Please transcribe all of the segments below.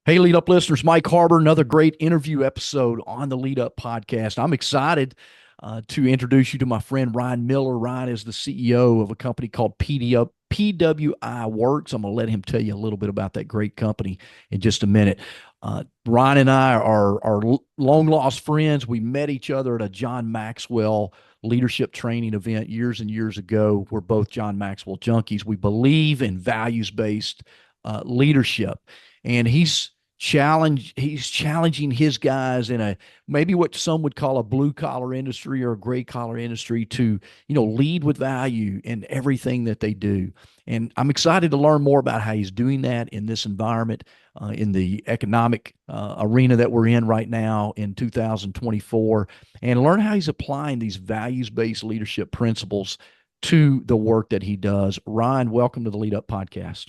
Hey, Lead Up listeners, Mike Harbour, another great interview episode on the Lead Up podcast. I'm excited to introduce you to my friend Ryan Miller. Ryan is the CEO of a company called PWI Works. I'm going to let him tell you a little bit about that great company in just a minute. Ryan and I are long lost friends. We met each other at a John Maxwell leadership training event years and years ago. We're both John Maxwell junkies. We believe in values based leadership, and he's challenging his guys in a maybe what some would call a blue collar industry or a gray collar industry to lead with value in everything that they do. And I'm excited to learn more about how he's doing that in this environment, in the economic arena that we're in right now in 2024, and learn how he's applying these values based leadership principles to the work that he does. Ryan, welcome to the Lead Up podcast.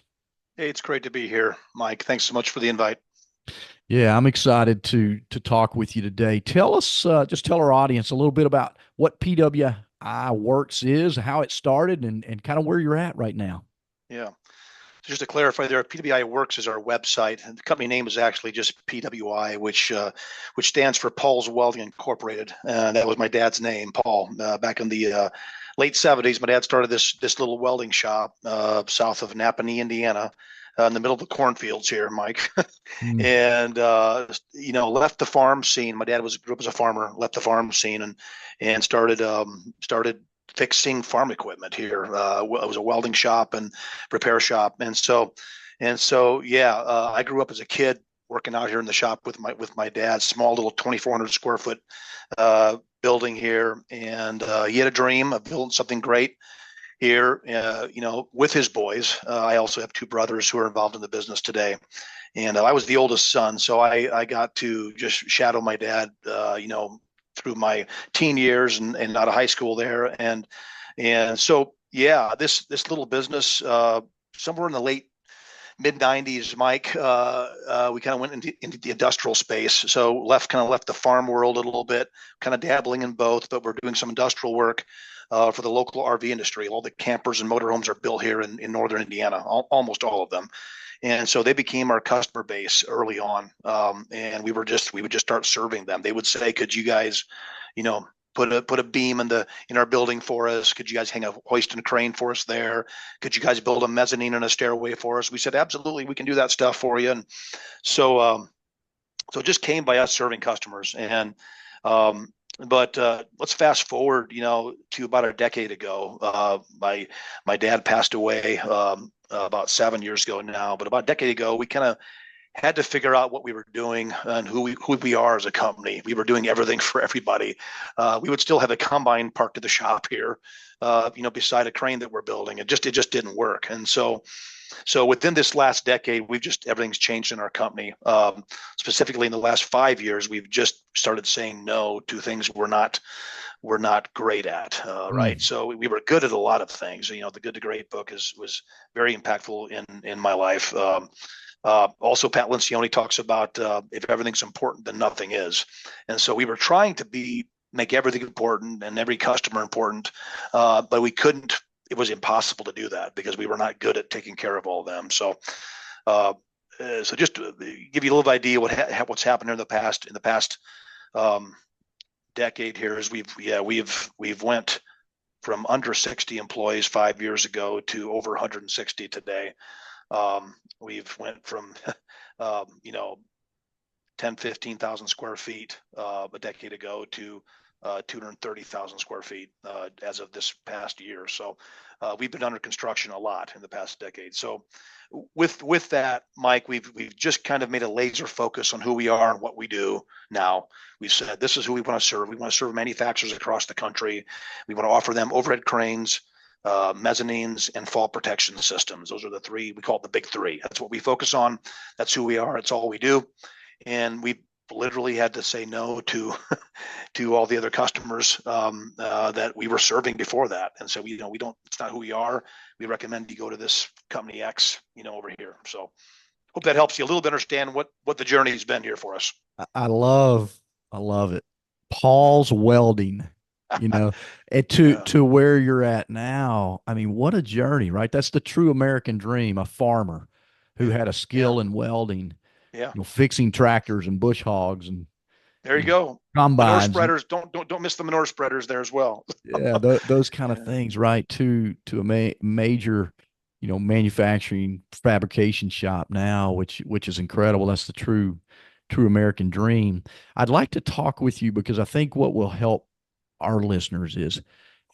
Hey, it's great to be here, Mike. Thanks so much for the invite. Yeah, I'm excited to talk with you today. Just tell our audience a little bit about what PWI Works is, how it started, and kind of where you're at right now. Yeah. So just to clarify, there, PWI Works is our website, and the company name is actually just PWI, which stands for Paul's Welding Incorporated. That was my dad's name, Paul. Back in the late '70s, my dad started this little welding shop south of Napanee, Indiana, in the middle of the cornfields here, Mike. Mm. And left the farm scene. My dad grew up as a farmer, left the farm scene, and started fixing farm equipment here. It was a welding shop and repair shop, and so yeah. I grew up as a kid working out here in the shop with my dad. Small little 2,400 square foot building here, and he had a dream of building something great here, with his boys. I also have two brothers who are involved in the business today, and I was the oldest son, so I got to just shadow my dad, through my teen years and out of high school there, and so yeah, this little business, somewhere in the late mid '90s, Mike, we kind of went into the industrial space. So left the farm world a little bit, kind of dabbling in both, but we're doing some industrial work for the local RV industry. All the campers and motorhomes are built here in northern Indiana, almost all of them. And so they became our customer base early on, and we would just start serving them. They would say, "Could you guys, you know, put a beam in our building for us? Could you guys hang a hoist and crane for us there? Could you guys build a mezzanine and a stairway for us?" We said, "Absolutely, we can do that stuff for you." And so so it just came by us serving customers. And but let's fast forward, to about a decade ago. My dad passed away about 7 years ago now, but about a decade ago, we kind of had to figure out what we were doing and who we are as a company. We were doing everything for everybody. We would still have a combine parked at the shop here, beside a crane that we're building. It just didn't work. And so within this last decade, everything's changed in our company. Specifically in the last 5 years, we've just started saying no to things we're not great at. Right. Mm. So we were good at a lot of things. The Good to Great book was very impactful in my life. Also, Pat Lencioni talks about, if everything's important, then nothing is. And so we were trying to make everything important and every customer important, but we couldn't. It was impossible to do that because we were not good at taking care of all of them. Uh, so just to give you a little idea what's happened in the past um, decade here is we've went from under 60 employees 5 years ago to over 160 today. We've went from, um, you know, 10, 15,000 square feet a decade ago to 230,000 square feet as of this past year. So we've been under construction a lot in the past decade. So with that, Mike, we've just kind of made a laser focus on who we are and what we do now. We've said this is who we want to serve. We want to serve manufacturers across the country. We want to offer them overhead cranes, mezzanines, and fall protection systems. Those are the three. We call it the big three. That's what we focus on. That's who we are. It's all we do. And we literally had to say no to to all the other customers that we were serving before that. And so we don't. It's not who we are. We recommend you go to this company X, over here. So hope that helps you a little bit understand what the journey has been here for us. I love it. Paul's welding, you know, and to Yeah, to where you're at now. I mean, what a journey, right? That's the true American dream, a farmer who yeah, had a yeah, skill in welding Yeah. fixing tractors and bush hogs and There you go. Manure combines. spreaders. Don't miss the manure spreaders there as well. Yeah, those kind of Yeah. things, right? To a major, manufacturing fabrication shop now, which is incredible. That's the true American dream. I'd like to talk with you because I think what will help our listeners is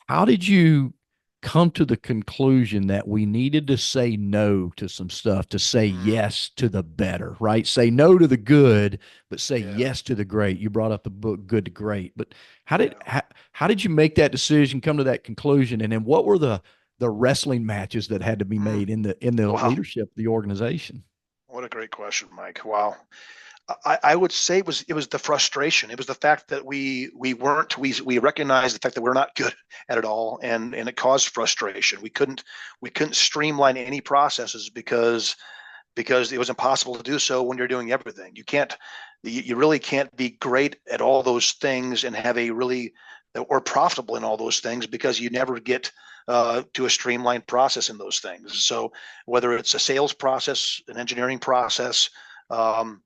how did you come to the conclusion that we needed to say no to some stuff to say Mm, yes to the better, right? Say no to the good, but say yeah. yes to the great. You brought up the book Good to Great, but how did Yeah. how, how did you make that decision, come to that conclusion, and then what were the wrestling matches that had to be Mm, made in the wow. leadership of the organization? What a great question, Mike. Wow. I would say it was the frustration. It was the fact that we recognized the fact that we're not good at it all, and it caused frustration. We couldn't streamline any processes because it was impossible to do so when you're doing everything. You really can't be great at all those things and have a really or profitable in all those things because you never get to a streamlined process in those things. So whether it's a sales process, an engineering process, um,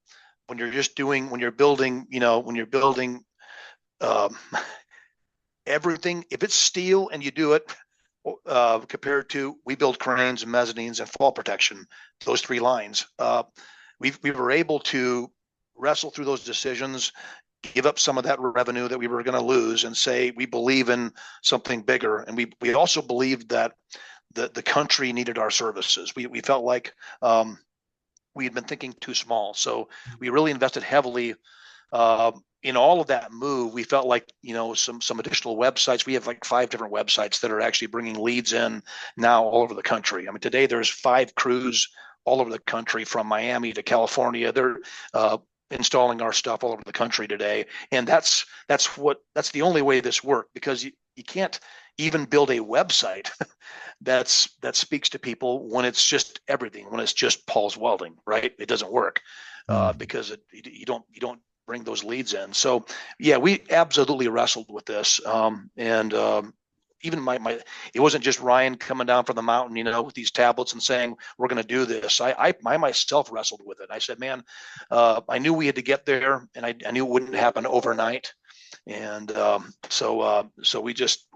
when you're building, um, everything, if it's steel and you do it, compared to we build cranes and mezzanines and fall protection, those three lines. We were able to wrestle through those decisions, give up some of that revenue that we were going to lose, and say we believe in something bigger. And we also believed that the country needed our services. We felt like we had been thinking too small, so we really invested heavily in all of that move. We felt like some additional websites. We have like 5 different websites that are actually bringing leads in now all over the country. I mean, today there's 5 crews all over the country from Miami to California. They're installing our stuff all over the country today, and that's the only way this worked, because you can't even build a website that speaks to people when it's just everything, when it's just Paul's Welding, right? It doesn't work Mm. because you don't bring those leads in. So yeah, we absolutely wrestled with this, and even it wasn't just Ryan coming down from the mountain, with these tablets and saying we're going to do this. I myself wrestled with it. I said, man, I knew we had to get there, and I knew it wouldn't happen overnight. And so we just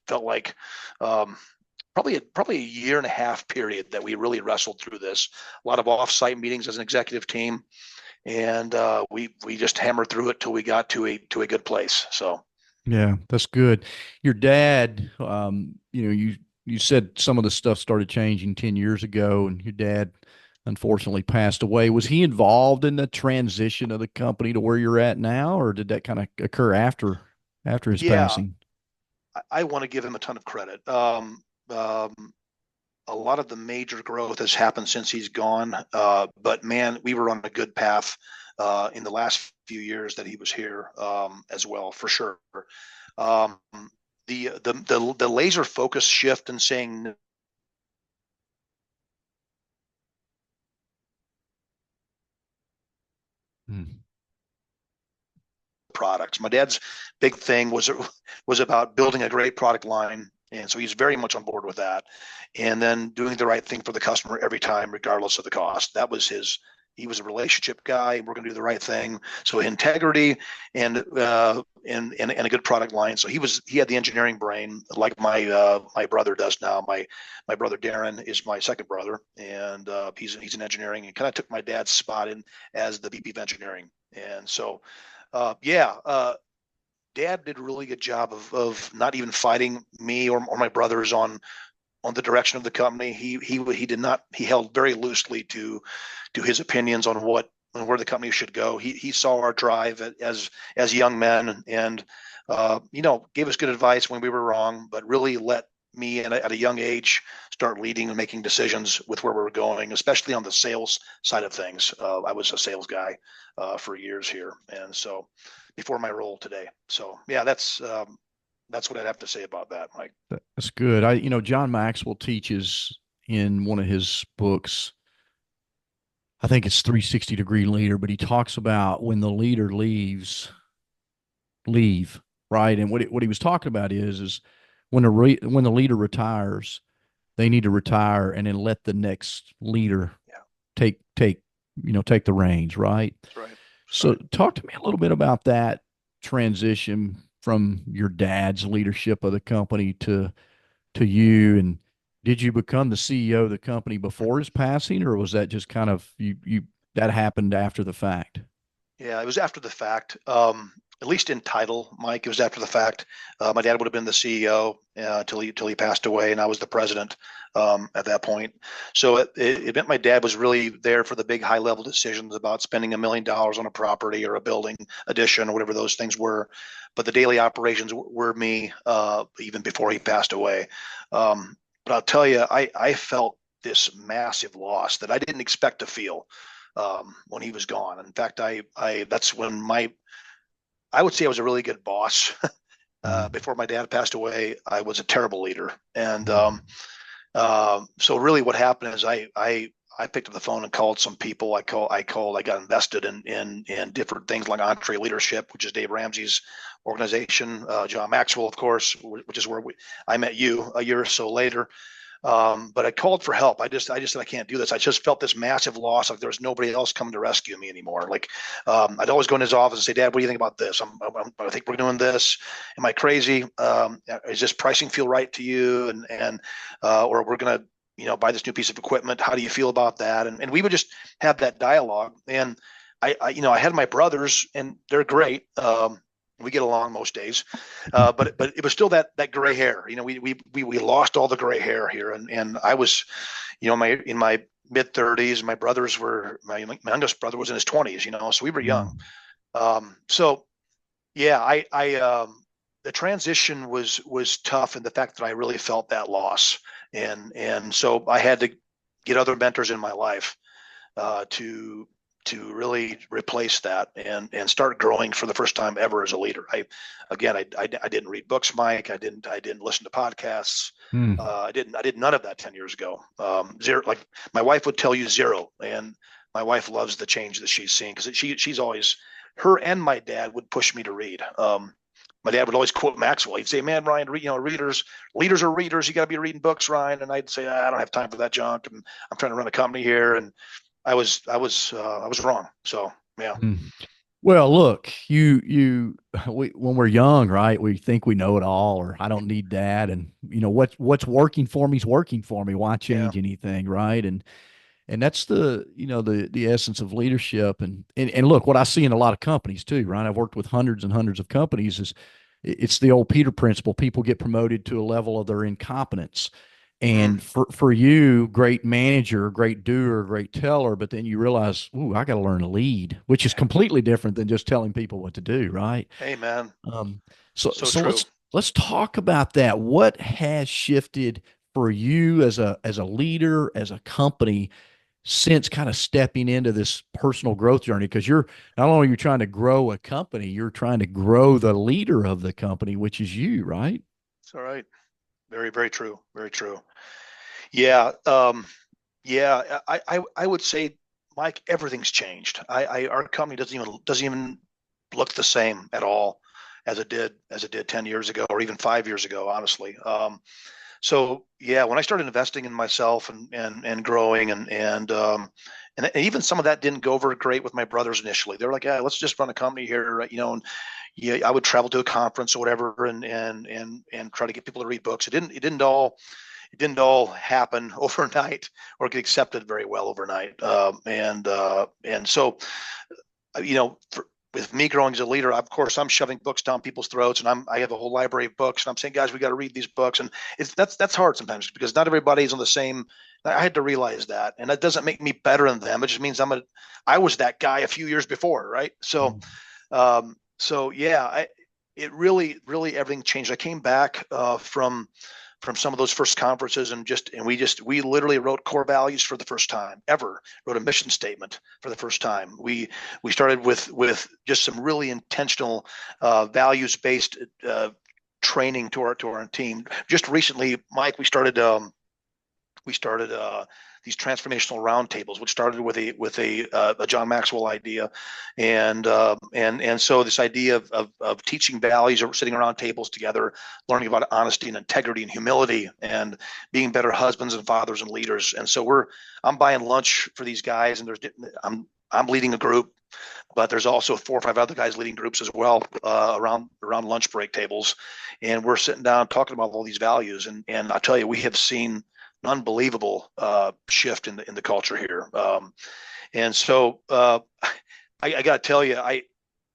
felt like probably a year and a half period that we really wrestled through this. A lot of offsite meetings as an executive team, and we just hammered through it till we got to a good place. So Yeah, that's good. Your dad, you said some of the stuff started changing 10 years ago, and your dad unfortunately passed away. Was he involved in the transition of the company to where you're at now, or did that kind of occur after his yeah, passing? I want to give him a ton of credit. A lot of the major growth has happened since he's gone, but man, we were on a good path in the last few years that he was here, as well, for sure. Um, the laser focus shift and saying Hmm. products. My dad's big thing was about building a great product line, and so he's very much on board with that. And then doing the right thing for the customer every time, regardless of the cost. That was his. He was a relationship guy. We're going to do the right thing. So integrity and a good product line. So he had the engineering brain, like my brother does now. My brother Darren is my second brother, and he's in engineering, and kind of took my dad's spot in as the VP of engineering. And so yeah, Dad did a really good job of not even fighting me or my brothers on the direction of the company. He did not. He held very loosely to his opinions on where the company should go. He saw our drive as young men, and gave us good advice when we were wrong, but really let me at a young age start leading and making decisions with where we were going, especially on the sales side of things. I was a sales guy for years here, and so before my role today. So yeah, that's what I'd have to say about that, Mike. That's good. John Maxwell teaches in one of his books, I think it's 360-degree leader, but he talks about when the leader leave, right? And what he was talking about is when the leader retires, they need to retire and then let the next leader Yeah. take take the reins, right? That's right. That's So right. talk to me a little bit about that transition from your dad's leadership of the company to you, and did you become the CEO of the company before his passing, or was that just kind of you that happened after the fact? Yeah, it was after the fact. At least in title, Mike, it was after the fact. My dad would have been the CEO till he passed away, and I was the president at that point. So it meant my dad was really there for the big high level decisions about spending $1 million on a property or a building addition or whatever those things were. But the daily operations were me even before he passed away. But I'll tell you, I felt this massive loss that I didn't expect to feel when he was gone. In fact, I that's when I would say I was a really good boss. Mm-hmm. Before my dad passed away, I was a terrible leader, and Mm-hmm. so really what happened is I picked up the phone and called some people. I got invested in different things like Entree Leadership, which is Dave Ramsey's organization. John Maxwell, of course, which is where I met you a year or so later. But I called for help. I just said I can't do this. I just felt this massive loss. Like there was nobody else coming to rescue me anymore. Like I'd always go in his office and say, "Dad, what do you think about this? I think we're doing this. Am I crazy? Is this pricing feel right to you? Or we're gonna buy this new piece of equipment. How do you feel about that?" And we would just have that dialogue. And I had my brothers, and they're great. We get along most days, but it was still that gray hair. We lost all the gray hair here, and I was, in my mid 30s. My brothers were my youngest brother was in his 20s. So we were young. So yeah, I the transition was tough, and the fact that I really felt that loss, and so I had to get other mentors in my life to really replace that and start growing for the first time ever as a leader. I didn't read books, Mike. I didn't listen to podcasts. Mm-hmm. I did none of that 10 years ago. Zero. Like my wife would tell you zero, and my wife loves the change that she's seen because she's always her and my dad would push me to read. My dad would always quote Maxwell. He'd say, "Man, Ryan, leaders are readers. You got to be reading books, Ryan." And I'd say, "I don't have time for that junk. I'm trying to run a company here." And I was wrong. So yeah, Well, look, when we're young, right? We think we know it all, or I don't need that, and what's working for me is working for me. Why yeah, change anything, right? And that's the essence of leadership. And look, what I see in a lot of companies too, right? I've worked with hundreds and hundreds of companies. Is it's the old Peter principle. People get promoted to a level of their incompetence. mm, And for you, great manager, great doer, great teller, but then you realize, ooh, I got to learn to lead, which is completely different than just telling people what to do, right? amen. Um, so So so true. let's talk about that. What has shifted for you as a leader, as a company, since kind of stepping into this personal growth journey? Because you're not only you're trying to grow a company, you're trying to grow the leader of the company, which is you, right? It's all right. Very, very true. Very true. Yeah. Yeah. I would say, Mike, everything's changed. Our company doesn't even look the same at all as it did 10 years ago or even 5 years ago, honestly. So yeah, when I started investing in myself and growing and even some of that didn't go over great with my brothers initially. They were like, "Yeah, let's just run a company here," and yeah, I would travel to a conference or whatever and try to get people to read books. It didn't all happen overnight or get accepted very well overnight. And so with me growing as a leader, of course, I'm shoving books down people's throats, and I have a whole library of books, and I'm saying, "Guys, we got to read these books." And that's hard sometimes because not everybody's on the same. I had to realize that, and that doesn't make me better than them. It just means I was that guy a few years before, right? So, yeah, it really, really everything changed. I came back from some of those first conferences and we literally wrote core values for the first time ever, wrote a mission statement for the first time. We started with just some really intentional values based training to our team. Just recently, Mike, we started transformational roundtables, which started with a John Maxwell idea, and so this idea of teaching values, or sitting around tables together, learning about honesty and integrity and humility, and being better husbands and fathers and leaders. And so I'm buying lunch for these guys, and I'm leading a group, but there's also 4 or 5 other guys leading groups as well, around lunch break tables, and we're sitting down talking about all these values. And I tell you, we have seen an unbelievable shift in the culture here. And so I got to tell you,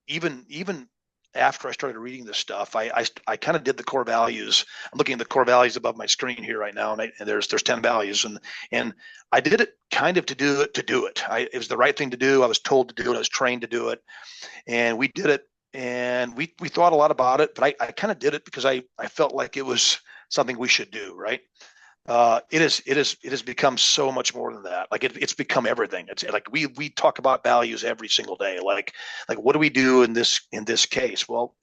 even after I started reading this stuff, I kind of did the core values. I'm looking at the core values above my screen here right now, and there's 10 values, and I did it kind of to do it. It was the right thing to do. I was told to do it. I was trained to do it, and we did it. And we thought a lot about it, but I kind of did it because I felt like it was something we should do, right? It has become so much more than that. Like it's become everything. It's like we talk about values every single day. Like what do we do in this case? Well,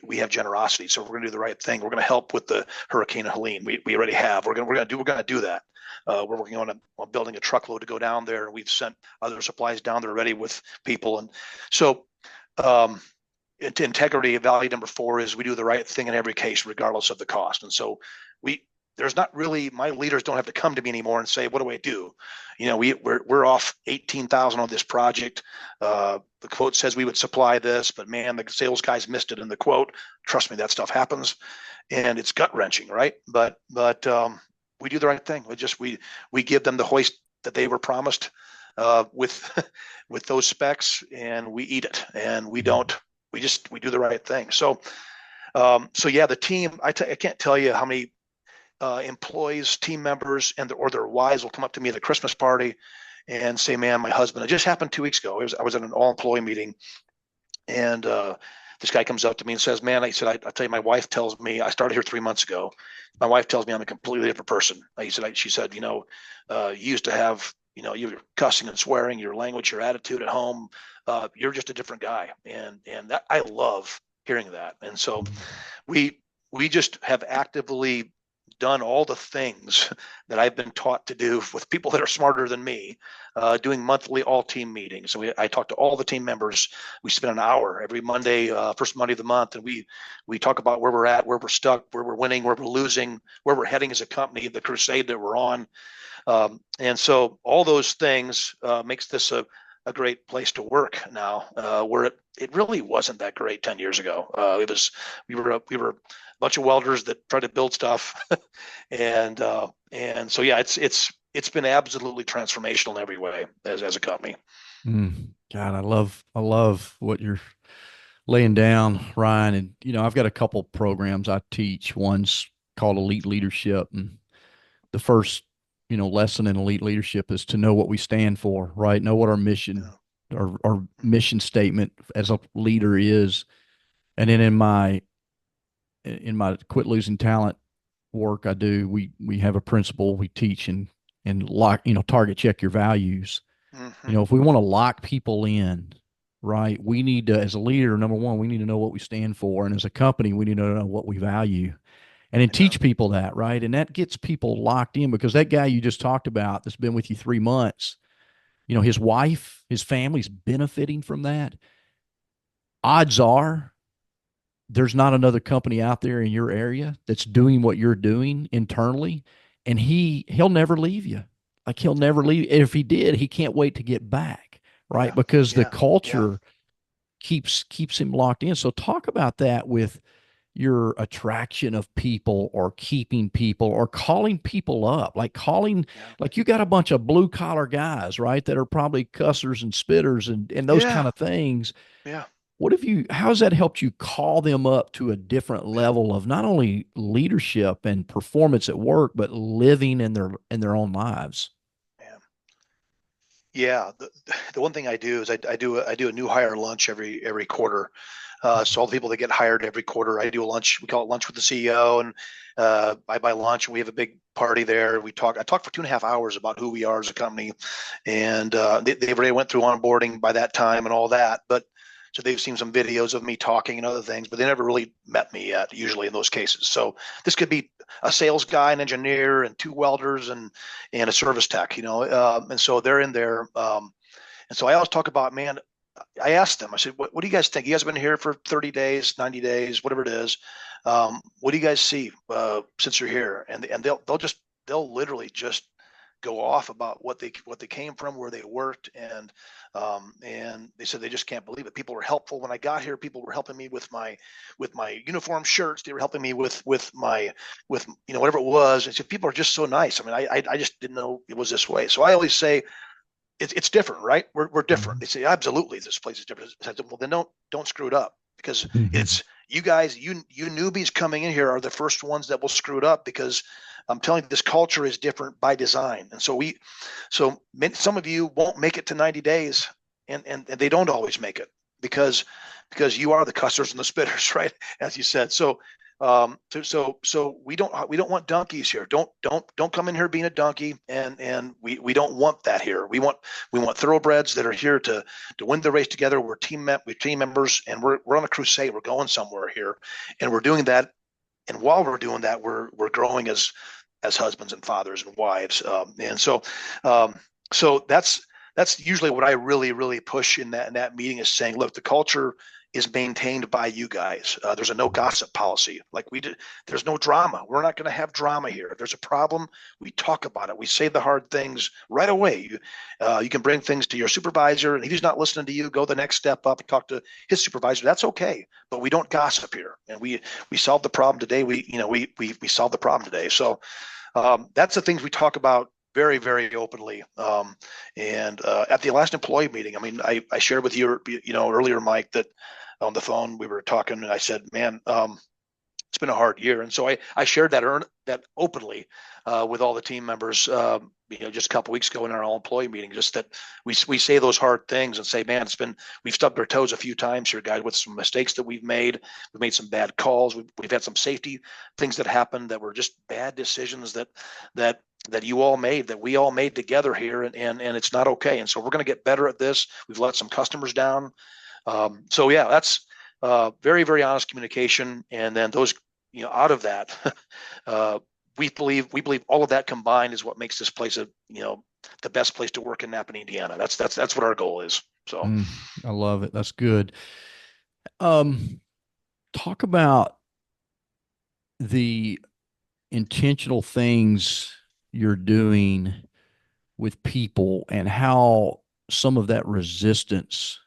we have generosity, so we're going to do the right thing. We're going to help with the Hurricane Helene. We already have. We're going to do that. We're working on building a truckload to go down there, and we've sent other supplies down there already with people. And so, integrity, value number 4 is we do the right thing in every case, regardless of the cost. And so there's not really, my leaders don't have to come to me anymore and say, what do I do? We're off 18,000 on this project. The quote says we would supply this, but man, the sales guys missed it in the quote. Trust me, that stuff happens, and it's gut wrenching, right? But we do the right thing. We give them the hoist that they were promised, with those specs, and we eat it, and we do the right thing. So yeah, the team, I can't tell you how many employees, team members, or their wives will come up to me at a Christmas party and say, man, my husband, it just happened 2 weeks ago. I was at an all employee meeting, and this guy comes up to me and says, man, I said, I tell you, my wife tells me, I started here 3 months ago. My wife tells me I'm a completely different person. She said, you used to have, you're cussing and swearing, your language, your attitude at home, you're just a different guy. And that, I love hearing that. And so we just have actively done all the things that I've been taught to do with people that are smarter than me, doing monthly all team meetings. So I talk to all the team members. We spend an hour every Monday, first Monday of the month, and we talk about where we're at, where we're stuck, where we're winning, where we're losing, where we're heading as a company, the crusade that we're on. And so all those things makes this a great place to work now, where it really wasn't that great 10 years ago. We were a bunch of welders that tried to build stuff, and so yeah, it's been absolutely transformational in every way as a company. God, I love what you're laying down, Ryan. And I've got a couple programs I teach. One's called Elite Leadership, and the first lesson in elite leadership is to know what we stand for, right? Know what our mission, our mission statement as a leader is. And then in my Quit Losing Talent work I do, we have a principle we teach and lock, target check your values. Mm-hmm. If we want to lock people in, right, we need to, as a leader, number one, we need to know what we stand for. And as a company, we need to know what we value. And then teach people that, right? And that gets people locked in, because that guy you just talked about that's been with you 3 months, his wife, his family's benefiting from that. Odds are there's not another company out there in your area that's doing what you're doing internally, and he'll never leave you. Like, he'll never leave. If he did, he can't wait to get back, right? Because the culture keeps him locked in. So talk about that with your attraction of people, or keeping people, or calling people up, like you got a bunch of blue collar guys, right, that are probably cussers and spitters and those kind of things. Yeah. How has that helped you call them up to a different level of not only leadership and performance at work, but living in their own lives? Yeah. The one thing I do is I do a new hire lunch every quarter. So all the people that get hired every quarter, I do a lunch. We call it lunch with the CEO, and I buy lunch, and we have a big party there. I talk for 2.5 hours about who we are as a company, and they already went through onboarding by that time and all that. But So they've seen some videos of me talking and other things, but they never really met me yet, usually in those cases. So this could be a sales guy, an engineer, and two welders and a service tech, and so they're in there. And so I always talk about, man, I asked them, I said, what do you guys think? You guys have been here for 30 days, 90 days, whatever it is. What do you guys see since you're here? And they'll literally just go off about what they came from, where they worked, and they said they just can't believe it. People were helpful when I got here. People were helping me with my uniform shirts. They were helping me with whatever it was. And so people are just so nice. I mean, I just didn't know it was this way. So I always say it's different, right? We're different. They say absolutely this place is different. I said, well, then don't screw it up, because it's you guys, you newbies coming in here are the first ones that will screw it up, because I'm telling you, this culture is different by design. And so some of you won't make it to 90 days, and they don't always make it because you are the cussers and the spitters, right? As you said. So we don't want donkeys here. Don't come in here being a donkey, and we don't want that here. We want thoroughbreds that are here to win the race together. We're team members, and we're on a crusade. We're going somewhere here, and we're doing that. And while we're doing that, we're growing as husbands and fathers and wives. So that's usually what I really push in that meeting, is saying, look, the culture is maintained by you guys. There's a no gossip policy. There's no drama. We're not going to have drama here. If there's a problem, we talk about it. We say the hard things right away. You can bring things to your supervisor, and if he's not listening to you, go the next step up and talk to his supervisor. That's okay. But we don't gossip here. And we solved the problem today. We solved the problem today. So that's the things we talk about very, very openly. And at the last employee meeting, I mean, I shared with you, earlier, Mike, that on the phone we were talking, and I said, man, it's been a hard year. And so I shared that openly with all the team members, just a couple of weeks ago in our all employee meeting, just that we say those hard things and say, man, we've stubbed our toes a few times here, guys, with some mistakes that we've made. We've made some bad calls. We've had some safety things that happened that were just bad decisions that you all made, that we all made together here, and it's not okay. And so we're going to get better at this. We've let some customers down. So yeah, that's very, very honest communication. And then those, out of that, we believe all of that combined is what makes this place the best place to work in Napanee, Indiana. That's what our goal is. So I love it. That's good. Talk about the intentional things you're doing with people and how some of that resistance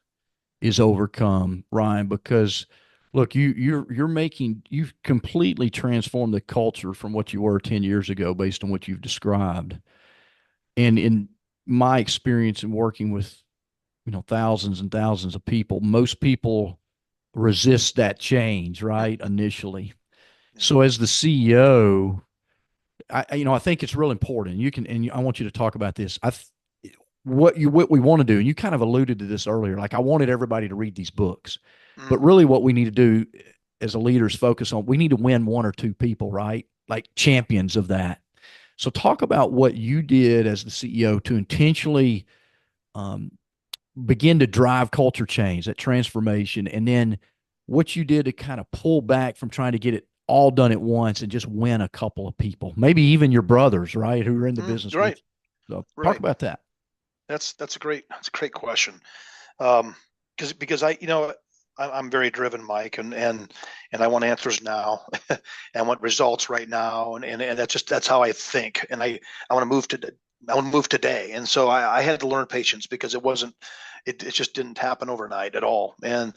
is overcome, Ryan, because look, you've completely transformed the culture from what you were 10 years ago based on what you've described. And in my experience in working with, thousands and thousands of people, most people resist that change, right? Initially. So as the CEO, I think it's real important. I want you to talk about this. What we want to do, and you kind of alluded to this earlier, like I wanted everybody to read these books, but really what we need to do as a leader is focus on, we need to win one or two people, right? Like champions of that. So talk about what you did as the CEO to intentionally begin to drive culture change, that transformation, and then what you did to kind of pull back from trying to get it all done at once and just win a couple of people, maybe even your brothers, right, who are in the business. Right. So talk about that. That's a great question. Because I'm very driven, Mike, and I want answers now. I want results right now, and that's how I think. And I want to move today. And so I had to learn patience, because it just didn't happen overnight at all. And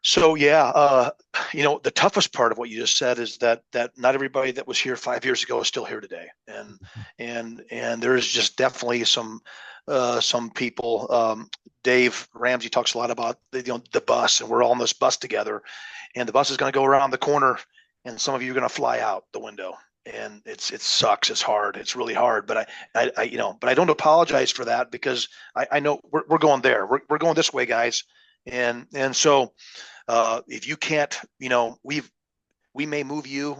so, yeah, the toughest part of what you just said is that not everybody that was here 5 years ago is still here today. And there is just definitely some people, Dave Ramsey talks a lot about the bus, and we're all on this bus together, and the bus is going to go around the corner, and some of you are going to fly out the window, and it sucks. It's hard. It's really hard. But but I don't apologize for that, because I know we're going there. We're going this way, guys. And so if you can't, we may move you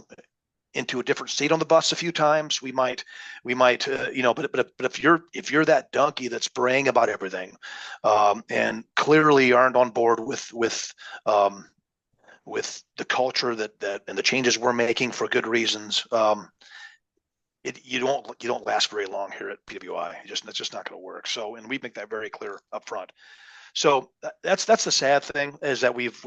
into a different seat on the bus a few times. We might, but if you're that donkey that's braying about everything, and clearly aren't on board um, with the culture that and the changes we're making for good reasons, you don't last very long here at PWI. That's just not going to work. So, and we make that very clear up front. So that's the sad thing, is that we've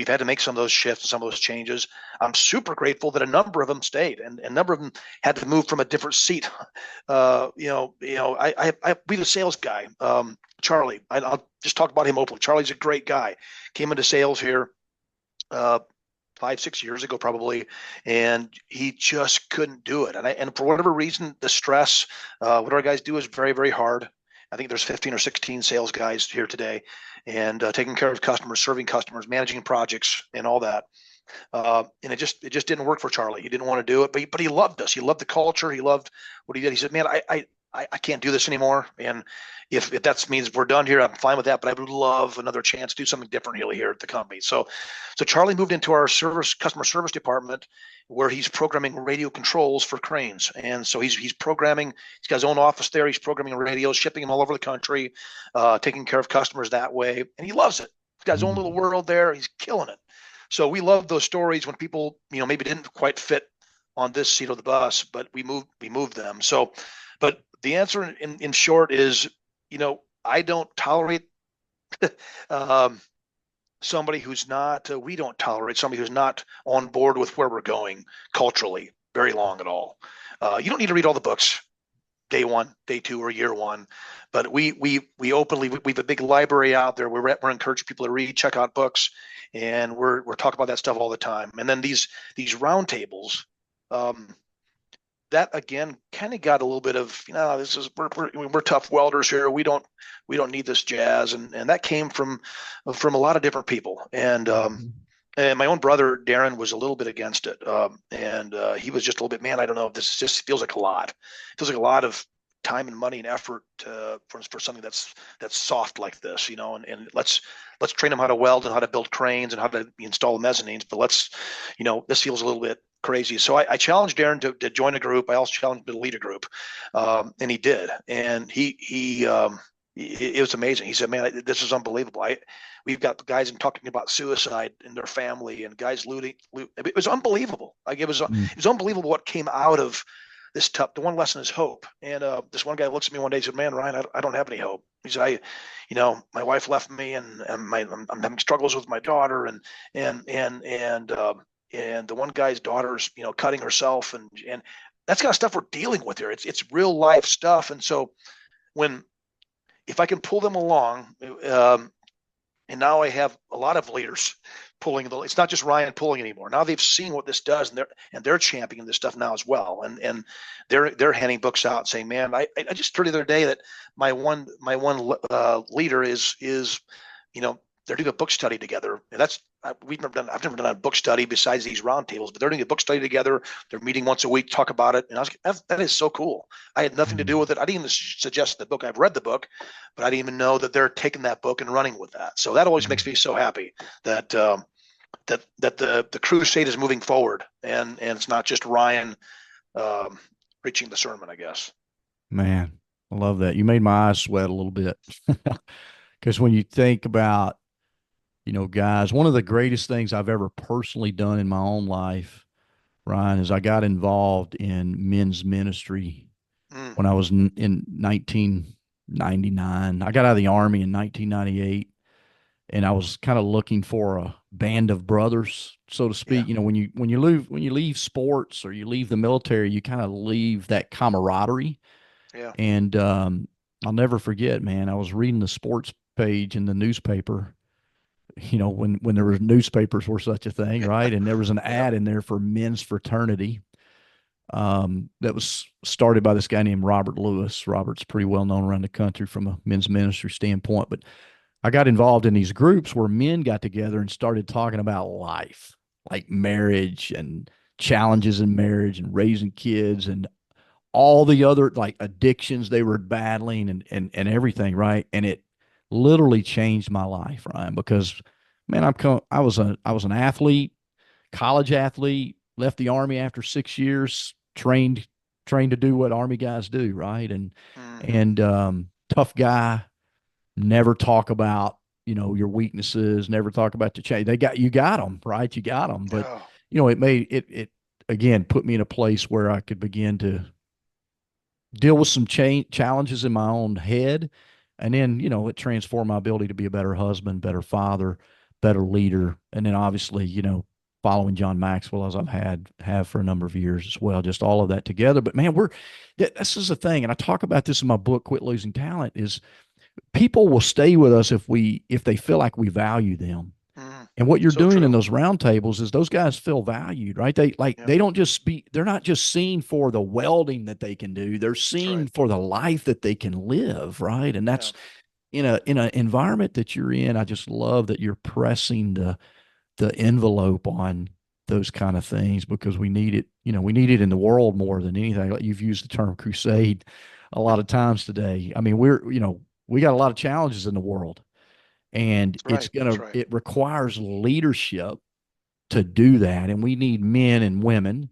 had to make some of those shifts and some of those changes. I'm super grateful that a number of them stayed, and a number of them had to move from a different seat. I be the sales guy, Charlie. I'll just talk about him openly. Charlie's a great guy. Came into sales here 5, 6 years ago probably, and he just couldn't do it. And for whatever reason, the stress, what our guys do is very, very hard. I think there's 15 or 16 sales guys here today, and taking care of customers, serving customers, managing projects, and all that. And it just didn't work for Charlie. He didn't want to do it, but he loved us. He loved the culture. He loved what he did. He said, "Man, I can't do this anymore. And if that means we're done here, I'm fine with that. But I would love another chance to do something different here at the company." So Charlie moved into our customer service department, where he's programming radio controls for cranes. And so he's programming. He's got his own office there. He's programming radios, shipping them all over the country, taking care of customers that way, and he loves it. He's got his own little world there. He's killing it. So we love those stories when people, maybe didn't quite fit on this seat of the bus, but we moved them. So, but the answer in short is, I don't tolerate somebody who's not, we don't tolerate somebody who's not on board with where we're going culturally very long at all. You don't need to read all the books day one, day two, or year one, but we openly, we have a big library out there. We're encouraging people to read, check out books, and we're talking about that stuff all the time. And then these roundtables, that again kind of got a little bit of, this is we're tough welders here. We don't need this jazz, and that came from a lot of different people. And my own brother Darren was a little bit against it, and he was just a little bit, man, I don't know, this just feels like a lot. It feels like a lot of time and money and effort for something that's soft like this, and let's train them how to weld and how to build cranes and how to install mezzanines, but this feels a little bit crazy. So I challenged Darren to join a group. I also challenged him to lead a group, and he did. And it was amazing. He said, "Man, this is unbelievable. We've got guys talking about suicide in their family, and guys looting. It was unbelievable. It was unbelievable what came out of this tough. The one lesson is hope. And this one guy looks at me one day and said, "Man, Ryan, I don't have any hope." He said, my wife left me, and I'm having struggles with my daughter, and the one guy's daughter's, cutting herself, and that's kind of stuff we're dealing with here. It's real life stuff. And so if I can pull them along, and now I have a lot of leaders pulling it's not just Ryan pulling anymore. Now they've seen what this does, and they're championing this stuff now as well. And they're handing books out saying, "Man, I just heard the other day that my one leader is they're doing a book study together." And I've never done a book study besides these roundtables, but they're doing a book study together. They're meeting once a week, talk about it. And I was like, that is so cool. I had nothing to do with it. I didn't even suggest the book. I've read the book, but I didn't even know that they're taking that book and running with that. So that always makes me so happy that the crusade is moving forward, and it's not just Ryan preaching the sermon, I guess. Man, I love that. You made my eyes sweat a little bit. Because when you think about, guys, one of the greatest things I've ever personally done in my own life, Ryan, is I got involved in men's ministry when I was in 1999. I got out of the Army in 1998, and I was kind of looking for a band of brothers, so to speak. Yeah. When you leave sports or you leave the military, you kind of leave that camaraderie. Yeah. And I'll never forget, man, I was reading the sports page in the newspaper, when there were newspapers were such a thing, right? And there was an ad in there for men's fraternity that was started by this guy named Robert Lewis. Robert's pretty well known around the country from a men's ministry standpoint. But I got involved in these groups where men got together and started talking about life, like marriage and challenges in marriage and raising kids and all the other like addictions they were battling and everything, right? And it literally changed my life, Ryan, because man, I was an athlete, college athlete, left the Army after 6 years, trained to do what Army guys do, right? And tough guy, never talk about, your weaknesses, never talk about the change. You got them, right? You got them. But, Oh, it again put me in a place where I could begin to deal with some challenges in my own head. And then, it transformed my ability to be a better husband, better father, better leader. And then obviously, following John Maxwell as I've have for a number of years as well, just all of that together. But man, this is the thing. And I talk about this in my book, Quit Losing Talent, is people will stay with us if they feel like we value them. And what you're so doing in true. those roundtables is those guys feel valued, right? Yep. They don't just they're not just seen for the welding that they can do. They're That's seen right. for the life that they can live, right? And Yeah. that's in a environment that you're in. I just love that you're pressing the envelope on those kind of things because we need it. We need it in the world more than anything. Like you've used the term crusade a lot of times today. I mean, we got a lot of challenges in the world, and That's right. That's right. it requires leadership to do that. And we need men and women.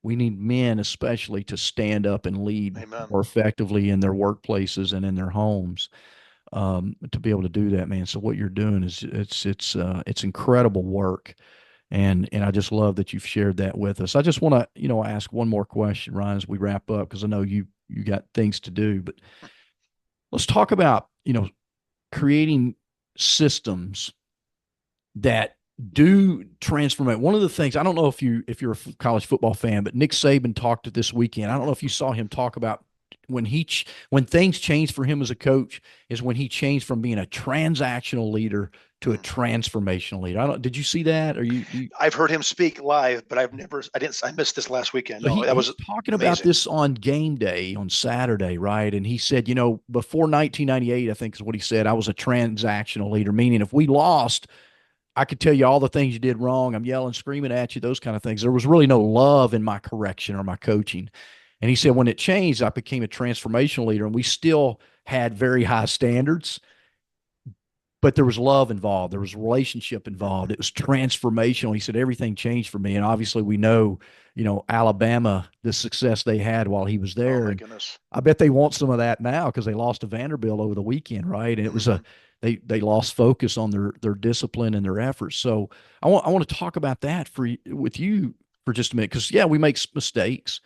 We need men especially to stand up and lead Amen. more effectively in their workplaces and in their homes, to be able to do that, man. So what you're doing is it's incredible work. And I just love that you've shared that with us. I just want to, ask one more question, Ryan, as we wrap up, because I know you got things to do, but let's talk about, creating systems that do transform it. One of the things, I don't know if you're a college football fan, but Nick Saban talked this weekend. I don't know if you saw him talk about when things changed for him as a coach is when he changed from being a transactional leader to a transformational leader. Did you see that? Or you I've heard him speak live, but I missed this last weekend. So No, that he's was talking about amazing. this on game day on Saturday, right? And he said, before 1998, I think is what he said, I was a transactional leader, meaning if we lost, I could tell you all the things you did wrong. I'm yelling, screaming at you, those kind of things. There was really no love in my correction or my coaching. And he said, when it changed, I became a transformational leader, and we still had very high standards, but there was love involved. There was relationship involved. It was transformational. He said everything changed for me. And obviously we know, Alabama, the success they had while he was Oh there. my And goodness. I bet they want some of that now because they lost to Vanderbilt over the weekend, right? And it was Mm-hmm. they lost focus on their discipline and their efforts. So I want to talk about that with you for just a minute because yeah, we make mistakes,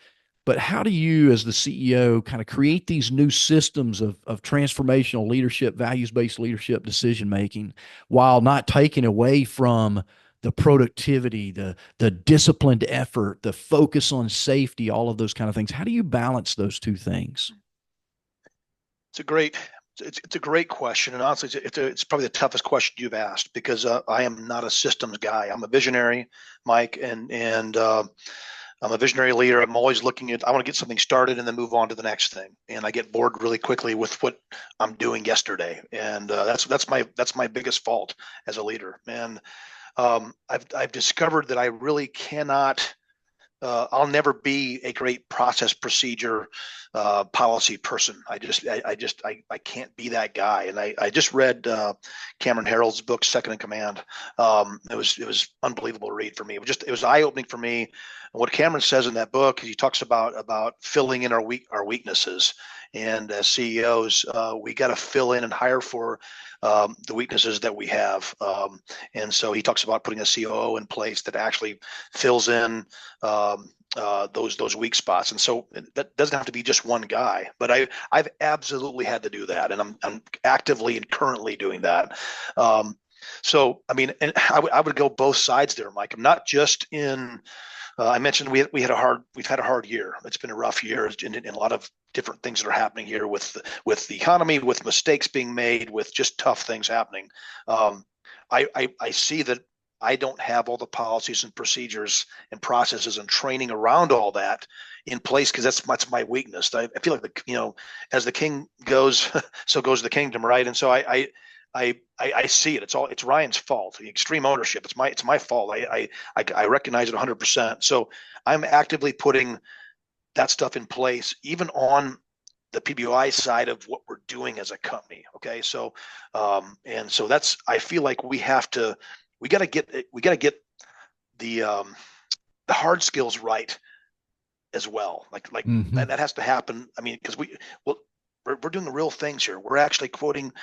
but how do you, as the CEO, kind of create these new systems of transformational leadership, values based leadership, decision making, while not taking away from the productivity, the disciplined effort, the focus on safety, all of those kind of things? How do you balance those two things? It's a great it's a great question, and honestly, it's probably the toughest question you've asked because I am not a systems guy. I'm a visionary, Mike, and I'm a visionary leader. I'm always looking at. I want to get something started and then move on to the next thing. And I get bored really quickly with what I'm doing yesterday, and that's my biggest fault as a leader. And I've discovered that I really cannot. I'll never be a great process procedure policy person. I can't be that guy. And I just read Cameron Harold's book Second in Command. It was unbelievable read for me. It was eye opening for me. And what Cameron says in that book, he talks about filling in our weaknesses. And as CEOs, we got to fill in and hire for the weaknesses that we have. And so he talks about putting a COO in place that actually fills in those weak spots. And so that doesn't have to be just one guy, but I've absolutely had to do that, and I'm actively and currently doing that. So I mean, and I would go both sides there, Mike. I'm not just in. I mentioned we've had a hard year. It's been a rough year, and a lot of different things that are happening here with the economy, with mistakes being made, with just tough things happening. I see that I don't have all the policies and procedures and processes and training around all that in place because that's my weakness. I feel like as the king goes, so goes the kingdom, right? And so I see it. It's Ryan's fault. The extreme ownership. It's my fault. I recognize it 100%. So I'm actively putting that stuff in place, even on the PBOI side of what we're doing as a company. Okay, so and so I feel like we got to get the the hard skills right as well. Like Mm-hmm. that has to happen. I mean, because well, we're doing the real things here. We're actually quoting.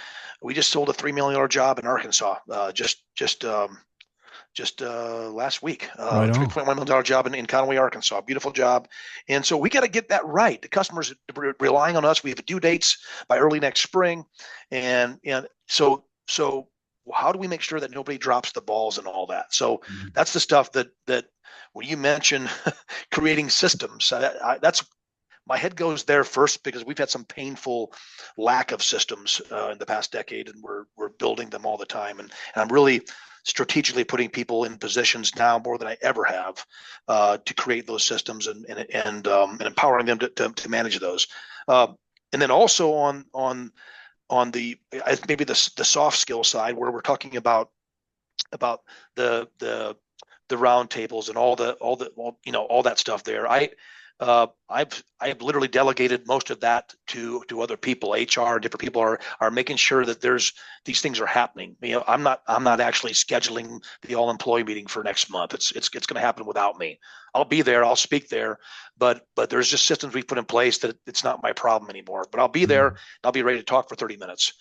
We just sold a $3 million job in Arkansas. Just last week, Right on. $3.1 million job in Conway, Arkansas. Beautiful job. And so we got to get that right. The customers are relying on us. We have due dates by early next spring. And so how do we make sure that nobody drops the balls and all that? So Mm-hmm. that's the stuff that when you mention creating systems, that's my head goes there first because we've had some painful lack of systems in the past decade, and we're building them all the time. And I'm really strategically putting people in positions now more than I ever have to create those systems and empowering them to manage those. And then also on the maybe the soft skill side, where we're talking about the round tables and all that stuff there. I've literally delegated most of that to other people. HR, different people are making sure that these things are happening. I'm not actually scheduling the all employee meeting for next month. It's going to happen without me. I'll be there. I'll speak there, but there's just systems we've put in place that it's not my problem anymore. But I'll be there. And I'll be ready to talk for 30 minutes.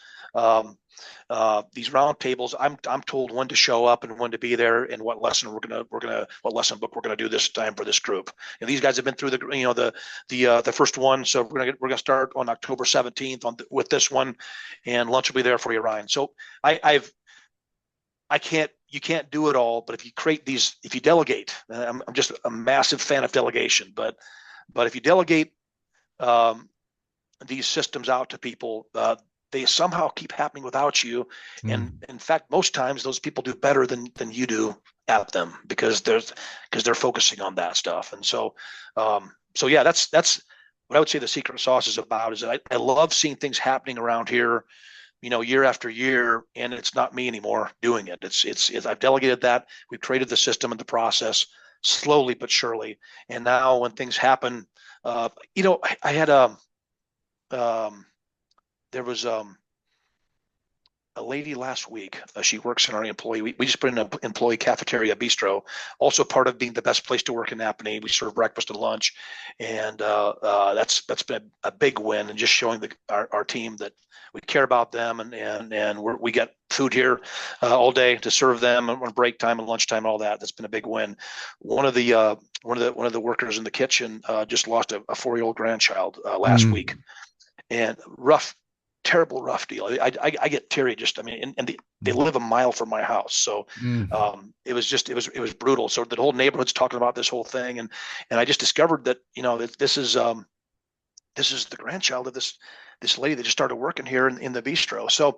These round tables, I'm told when to show up and when to be there and what lesson what lesson book we're gonna do this time for this group. And these guys have been through the first one, so we're gonna start on October 17th with this one, and lunch will be there for you, Ryan. So you can't do it all, but if you create these, if you delegate, I'm just a massive fan of delegation, but if you delegate these systems out to people, they somehow keep happening without you. And in fact, most times those people do better than you do at them because they're focusing on that stuff. And so yeah, that's what I would say the secret sauce is about, is that I love seeing things happening around here, year after year, and it's not me anymore doing it. It's I've delegated that. We've created the system and the process slowly but surely. And now when things happen, I had there was a lady last week. She works in our employee. We just put in an employee cafeteria bistro. Also part of being the best place to work in Appanee. We serve breakfast and lunch, and that's been a big win. And just showing our team that we care about them, and we get food here all day to serve them on break time and lunchtime and all that. That's been a big win. One of the workers in the kitchen just lost a 4-year-old grandchild last week, and terrible rough deal. I get teary just, and they live a mile from my house. So it was brutal. So the whole neighborhood's talking about this whole thing. And I just discovered that, that this is the grandchild of this lady that just started working here in the bistro. So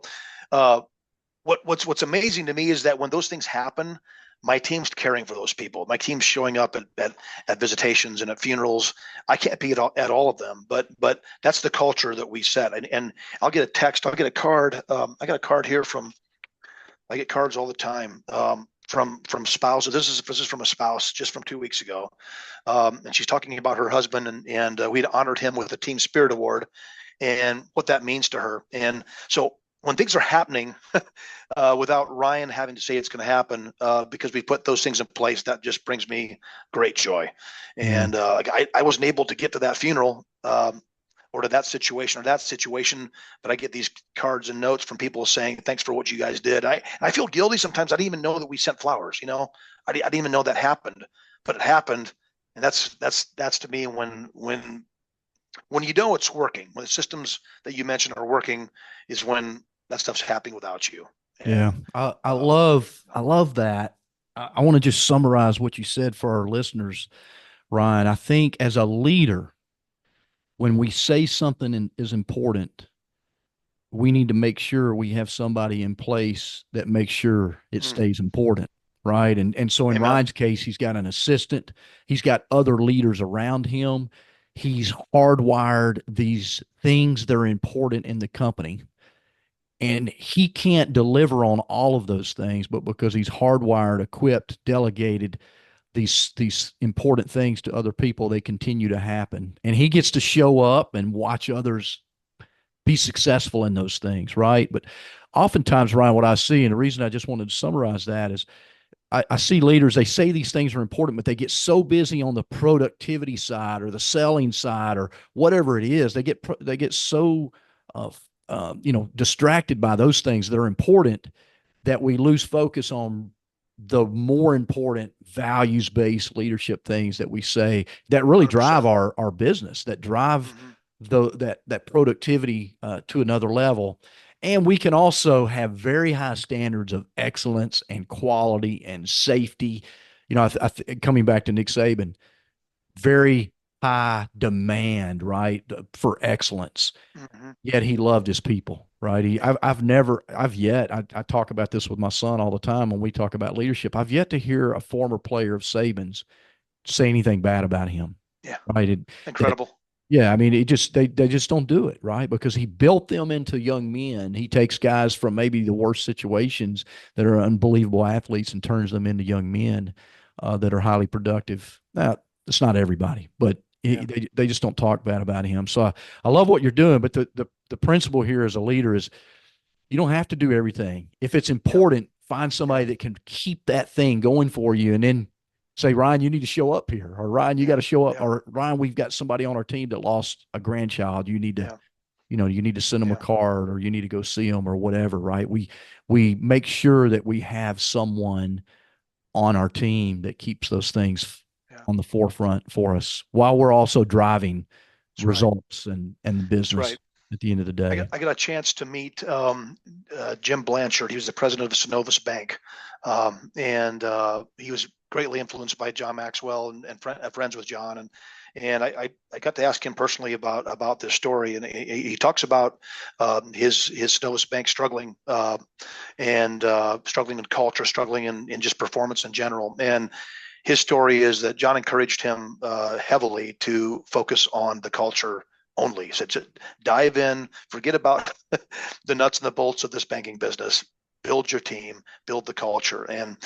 what's amazing to me is that when those things happen, my team's caring for those people. My team's showing up at visitations and at funerals. I can't be at all of them, but that's the culture that we set. And I'll get a text, I'll get a card. I got a card here I get cards all the time from spouses. This is from a spouse just from 2 weeks ago, and she's talking about her husband, and we'd honored him with a Team Spirit Award, and what that means to her. And so when things are happening without Ryan having to say it's going to happen, because we put those things in place, that just brings me great joy. And I wasn't able to get to that funeral or to that situation, but I get these cards and notes from people saying, thanks for what you guys did. I feel guilty sometimes. I didn't even know that we sent flowers. I didn't even know that happened, but it happened. And that's to me when it's working, when the systems that you mentioned are working, is when that stuff's happening without you. And, yeah. I love that. I want to just summarize what you said for our listeners, Ryan. I think as a leader, when we say something is important, we need to make sure we have somebody in place that makes sure it stays important. Right. And so in Ryan's case, he's got an assistant, he's got other leaders around him. He's hardwired these things that are important in the company. And he can't deliver on all of those things, but because he's hardwired, equipped, delegated these important things to other people, they continue to happen. And he gets to show up and watch others be successful in those things, right? But oftentimes, Ryan, what I see, and the reason I just wanted to summarize that is I see leaders, they say these things are important, but they get so busy on the productivity side or the selling side or whatever it is. They get so uh, distracted by those things that are important that we lose focus on the more important values-based leadership things that we say that really drive 100%. our business, that drive Hmm. that productivity to another level. And we can also have very high standards of excellence and quality and safety. Coming back to Nick Saban, very high demand, right, for excellence. Hmm. Yet he loved his people, right? Yeah. I talk about this with my son all the time when we talk about leadership. I've yet to hear a former player of Saban's say anything bad about him, Yeah. right? That Incredible. yeah, I mean, they just don't do it, right? Because he built them into young men. He takes guys from maybe the worst situations that are unbelievable athletes and turns them into young men that are highly productive. Now, it's not everybody, but Yeah. they just don't talk bad about him. So I love what you're doing, but the principle here as a leader is you don't have to do everything. If it's Yeah. important, find Yeah. somebody that can keep that thing going for you, and then say, Ryan, you need to show up here, or Ryan, you Yeah. got to show up, Yeah. or Ryan, we've got somebody on our team that lost a grandchild. Yeah. You need to send them a Yeah. card, or you need to go see them, or whatever. Right? We make sure that we have someone on our team that keeps those things Yeah. on the forefront for us while we're also driving That's right. results and the That's business right. at the end of the I got, day. I got a chance to meet Jim Blanchard. He was the president of Synovus Bank, and he was greatly influenced by John Maxwell and friends with John. And I got to ask him personally about this story, and he talks about his Synovus Bank struggling and struggling in culture, struggling in just performance in general. And his story is that John encouraged him heavily to focus on the culture only. He said, dive in, forget about the nuts and the bolts of this banking business. Build your team, build the culture, and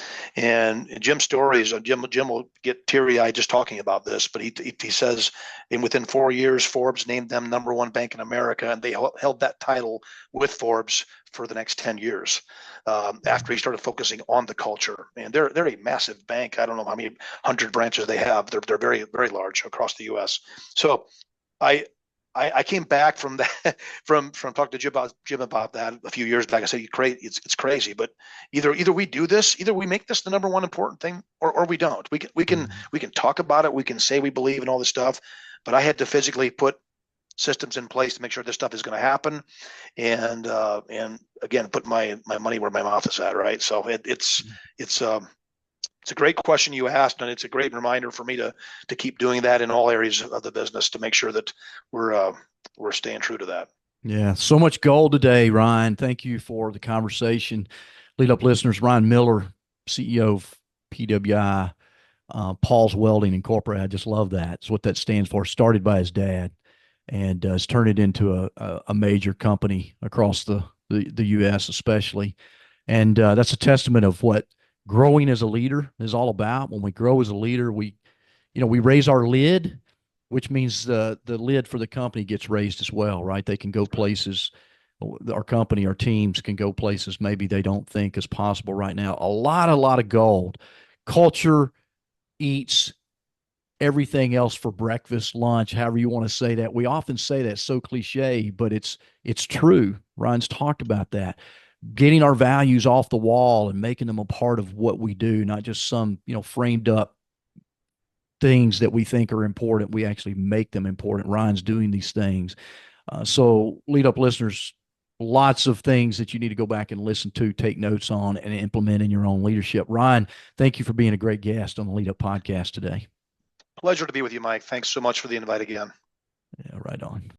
Jim's stories. Jim will get teary eyed just talking about this, but he says, in within 4 years, Forbes named them number one bank in America, and they held that title with Forbes for the next 10 years. After he started focusing on the culture, and they're a massive bank. I don't know how many hundred branches they have. They're very very large across the U.S. So I I came back from that from talking to Jim about that a few years back. I said, it's crazy, but either we do this, either we make this the number one important thing, or we don't. We can talk about it, we can say we believe in all this stuff, but I had to physically put systems in place to make sure this stuff is going to happen, and again, put my money where my mouth is at. Right, so it's it's a great question you asked, and it's a great reminder for me to keep doing that in all areas of the business to make sure that we're staying true to that. Yeah, so much gold today, Ryan. Thank you for the conversation. Lead Up listeners, Ryan Miller, CEO of PWI, Paul's Welding Incorporated. I just love that. It's what that stands for. Started by his dad and has turned it into a major company across the U.S. especially. And that's a testament of what growing as a leader is all about. When we grow as a leader, we raise our lid, which means the lid for the company gets raised as well, right? They can go Right. places. Our company, our teams can go places maybe they don't think is possible right now. A lot of gold. Culture eats everything else for breakfast, lunch, however you want to say that. We often say that so cliche, but it's true. Ryan's talked about that. Getting our values off the wall and making them a part of what we do, not just some, framed up things that we think are important. We actually make them important. Ryan's doing these things. So, Lead Up listeners, lots of things that you need to go back and listen to, take notes on, and implement in your own leadership. Ryan, thank you for being a great guest on the Lead Up podcast today. Pleasure to be with you, Mike. Thanks so much for the invite again. Yeah, right on.